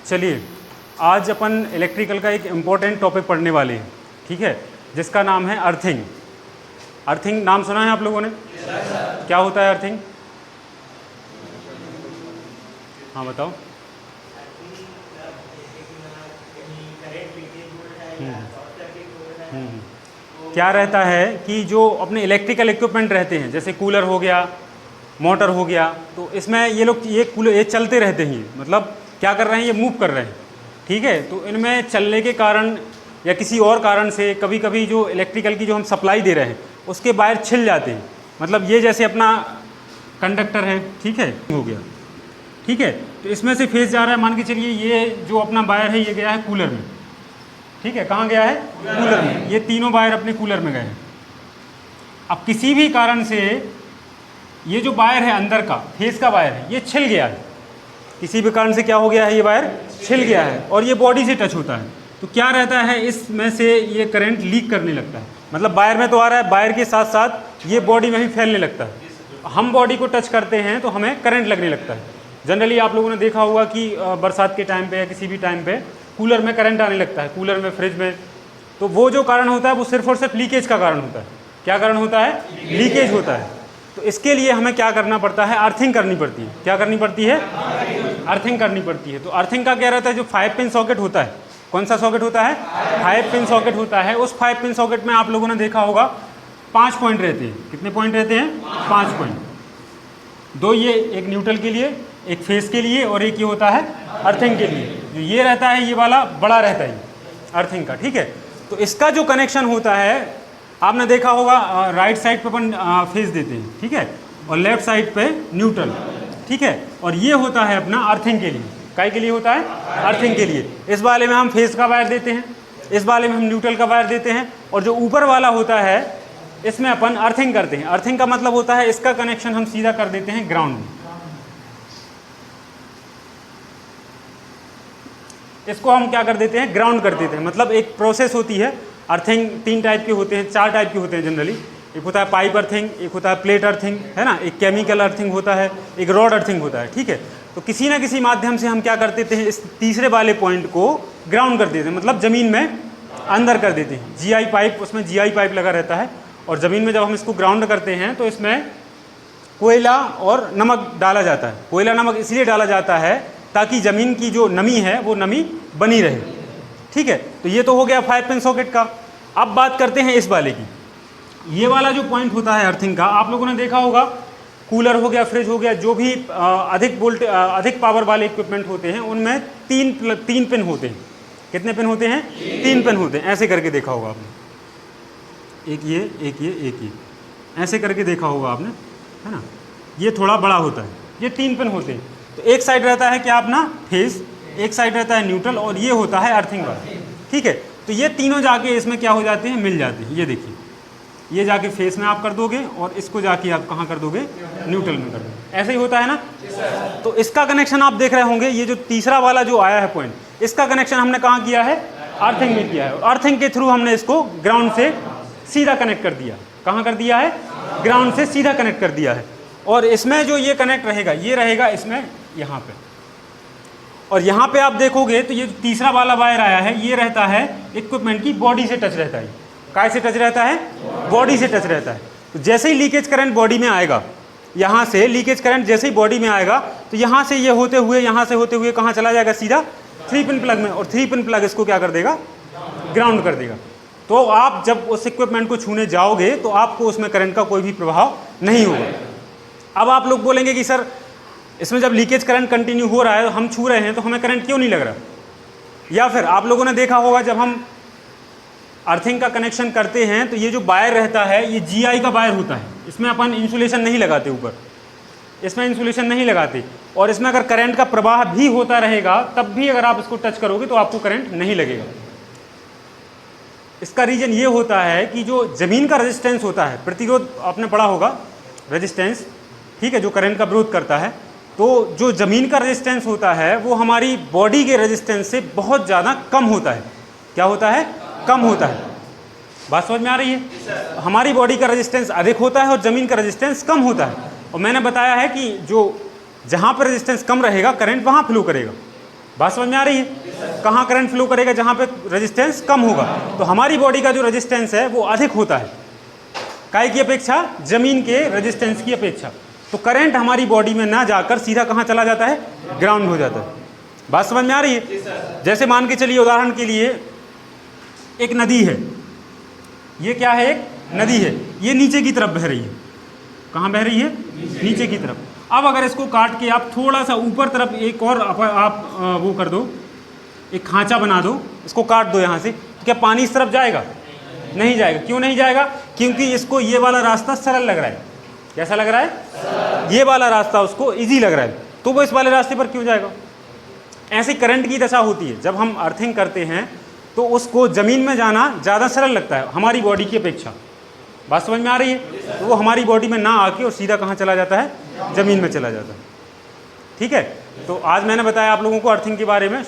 चलिए आज अपन इलेक्ट्रिकल का एक इम्पोर्टेंट टॉपिक पढ़ने वाले हैं, ठीक है, जिसका नाम है अर्थिंग। अर्थिंग नाम सुना है आप लोगों ने? क्या होता है अर्थिंग? हाँ बताओ। क्या रहता है कि जो अपने इलेक्ट्रिकल इक्विपमेंट रहते हैं, जैसे कूलर हो गया, मोटर हो गया, तो इसमें ये लोग ये चलते रहते हैं, मतलब क्या कर रहे हैं, ये मूव कर रहे हैं, ठीक है। तो इनमें चलने के कारण या किसी और कारण से कभी कभी जो इलेक्ट्रिकल की जो हम सप्लाई दे रहे हैं उसके वायर छिल जाते हैं। मतलब ये जैसे अपना कंडक्टर है, ठीक है, हो गया, ठीक है, तो इसमें से फेस जा रहा है, मान के चलिए ये जो अपना वायर है ये गया है कूलर में, ठीक है, कहाँ गया है? कूलर में। ये तीनों वायर अपने कूलर में गए हैं। अब किसी भी कारण से ये जो वायर है अंदर का फेस का वायर है ये छिल गया है, किसी भी कारण से क्या हो गया है, ये वायर छिल गया है और ये बॉडी से टच होता है, तो क्या रहता है, इसमें से ये करंट लीक करने लगता है। मतलब वायर में तो आ रहा है, वायर के साथ साथ ये बॉडी में भी फैलने लगता है। हम बॉडी को टच करते हैं तो हमें करंट लगने लगता है। जनरली आप लोगों ने देखा होगा कि बरसात के टाइम पे या किसी भी टाइम पे कूलर में करंट आने लगता है, कूलर में, फ्रिज में, तो वो जो कारण होता है वो सिर्फ और सिर्फ लीकेज का कारण होता है। क्या कारण होता है? लीकेज होता है। तो इसके लिए हमें क्या करना पड़ता है? अर्थिंग करनी पड़ती है। क्या करनी पड़ती है? अर्थिंग करनी पड़ती है। तो अर्थिंग का क्या रहता है, जो 5 पिन सॉकेट होता है, कौन सा सॉकेट होता है? 5 पिन सॉकेट होता है। उस 5 पिन सॉकेट में आप लोगों ने देखा होगा 5 पॉइंट रहते हैं। कितने पॉइंट रहते हैं? 5 पॉइंट। 2 ये एक न्यूट्रल के लिए, एक फेस के लिए और एक ये होता है अर्थिंग के लिए। जो ये रहता है ये वाला बड़ा रहता है अर्थिंग का, ठीक है। तो इसका जो कनेक्शन होता है आपने देखा होगा, राइट साइड पे अपन फेस देते हैं, ठीक है, और लेफ्ट साइड पे न्यूट्रल, ठीक है, और ये होता है अपना अर्थिंग के लिए। काय के लिए होता है? अर्थिंग के लिए। इस वाले में हम फेस का वायर देते हैं, इस वाले में हम न्यूट्रल का वायर देते हैं, और जो ऊपर वाला होता है इसमें अपन अर्थिंग करते हैं। अर्थिंग का मतलब होता है इसका कनेक्शन हम सीधा कर देते हैं ग्राउंड में। इसको हम क्या कर देते हैं? ग्राउंड कर देते हैं। मतलब एक प्रोसेस होती है। अर्थिंग 3 टाइप के होते हैं, 4 टाइप के होते हैं जनरली। एक होता है पाइप अर्थिंग, एक होता है प्लेट अर्थिंग, है ना, एक केमिकल अर्थिंग होता है, एक रॉड अर्थिंग होता है, ठीक है। तो किसी ना किसी माध्यम से हम क्या कर देते हैं, इस तीसरे वाले पॉइंट को ग्राउंड कर देते हैं, मतलब ज़मीन में अंदर कर देते हैं। GI पाइप, उसमें GI पाइप लगा रहता है, और ज़मीन में जब हम इसको ग्राउंड करते हैं तो इसमें कोयला और नमक डाला जाता है। कोयला नमक इसलिए डाला जाता है ताकि ज़मीन की जो नमी है वो नमी बनी रहे, ठीक है। तो ये तो हो गया 5 पिन सॉकेट का। अब बात करते हैं इस वाले की। ये वाला जो पॉइंट होता है अर्थिंग का, आप लोगों ने देखा होगा कूलर हो गया, फ्रिज हो गया, जो भी अधिक पावर वाले इक्विपमेंट होते हैं उनमें 3 पिन होते हैं। कितने पिन होते हैं? 3 पिन होते हैं। ऐसे करके देखा होगा आपने, एक ये, एक ये, एक ये, ऐसे करके देखा होगा आपने, है ना। ये थोड़ा बड़ा होता है, ये 3 पिन होते हैं। तो एक साइड रहता है क्या अपना फेस, एक साइड रहता है न्यूट्रल, और ये होता है अर्थिंग वाला, ठीक है। तो ये तीनों जाके इसमें क्या हो जाते हैं? मिल जाते हैं। ये देखिए, ये जाके फेस में आप कर दोगे और इसको जाके आप कहाँ कर दोगे? न्यूट्रल में कर दोगे। ऐसे ही होता है ना। तो इसका कनेक्शन आप देख रहे होंगे, ये जो तीसरा वाला जो आया है पॉइंट, इसका कनेक्शन हमने कहाँ किया है? अर्थिंग में किया है। और अर्थिंग के थ्रू हमने इसको ग्राउंड से सीधा कनेक्ट कर दिया। कहाँ कर दिया है? ग्राउंड से सीधा कनेक्ट कर दिया है। और इसमें जो ये कनेक्ट रहेगा, ये रहेगा इसमें यहाँ पे, और यहाँ पे आप देखोगे तो ये तीसरा वाला वायर आया है, ये रहता है इक्विपमेंट की बॉडी से टच रहता है। काय से टच रहता है? बॉडी से टच रहता है। तो जैसे ही लीकेज करंट बॉडी में आएगा, यहाँ से लीकेज करंट जैसे ही बॉडी में आएगा तो यहाँ से ये होते हुए, यहाँ से होते हुए कहाँ चला जाएगा? सीधा 3 पिन प्लग में, और 3 पिन प्लग इसको क्या कर देगा? ग्राउंड कर देगा। तो आप जब उस इक्विपमेंट को छूने जाओगे तो आपको उसमें करंट का कोई भी प्रभाव नहीं होगा। अब आप लोग बोलेंगे कि सर इसमें जब लीकेज करंट कंटिन्यू हो रहा है, हम छू रहे हैं, तो हमें करंट क्यों नहीं लग रहा? या फिर आप लोगों ने देखा होगा जब हम अर्थिंग का कनेक्शन करते हैं तो ये जो वायर रहता है ये GI का वायर होता है। इसमें अपन इंसुलेशन नहीं लगाते, ऊपर इसमें इंसुलेशन नहीं लगाते, और इसमें अगर करंट का प्रवाह भी होता रहेगा तब भी अगर आप इसको टच करोगे तो आपको करंट नहीं लगेगा। इसका रीज़न ये होता है कि जो ज़मीन का रेजिस्टेंस होता है, प्रतिरोध आपने पढ़ा होगा, रेजिस्टेंस, ठीक है, जो करंट का विरोध करता है, तो जो ज़मीन का रेजिस्टेंस होता है वो हमारी बॉडी के रेजिस्टेंस से बहुत ज़्यादा कम होता है। क्या होता है? कम होता है। बात समझ में आ रही है? हमारी बॉडी का रेजिस्टेंस अधिक होता है और ज़मीन का रेजिस्टेंस कम होता है। और मैंने बताया है कि जो जहाँ पर रेजिस्टेंस कम रहेगा करंट वहाँ फ्लो करेगा, बात समझ में आ रही है? कहाँ करंट फ्लो करेगा? जहाँ पे रेजिस्टेंस कम होगा। तो हमारी बॉडी का जो रेजिस्टेंस है वो अधिक होता है, काय की अपेक्षा? जमीन के रेजिस्टेंस की अपेक्षा। तो करंट हमारी बॉडी में ना जाकर सीधा कहाँ चला जाता है? ग्राउंड हो जाता है। बात समझ में आ रही है? जैसे मान के चलिए उदाहरण के लिए एक नदी है, ये क्या है? एक नदी है, ये नीचे की तरफ बह रही है। कहाँ बह रही है? नीचे की तरफ। अब अगर इसको काट के आप थोड़ा सा ऊपर तरफ एक और आप वो कर दो, एक खांचा बना दो, इसको काट दो यहाँ से, तो क्या पानी इस तरफ जाएगा? नहीं जाएगा। क्यों नहीं जाएगा? क्योंकि इसको ये वाला रास्ता सरल लग रहा है। कैसा लग रहा है? ये वाला रास्ता उसको इजी लग रहा है, तो वो इस वाले रास्ते पर क्यों जाएगा? ऐसी करंट की दशा होती है। जब हम अर्थिंग करते हैं तो उसको ज़मीन में जाना ज़्यादा सरल लगता है हमारी बॉडी की अपेक्षा। बात समझ में आ रही है? तो वो हमारी बॉडी में ना आके और सीधा कहाँ चला जाता है? ज़मीन में चला जाता है। ठीक है, तो आज मैंने बताया आप लोगों को अर्थिंग के बारे में।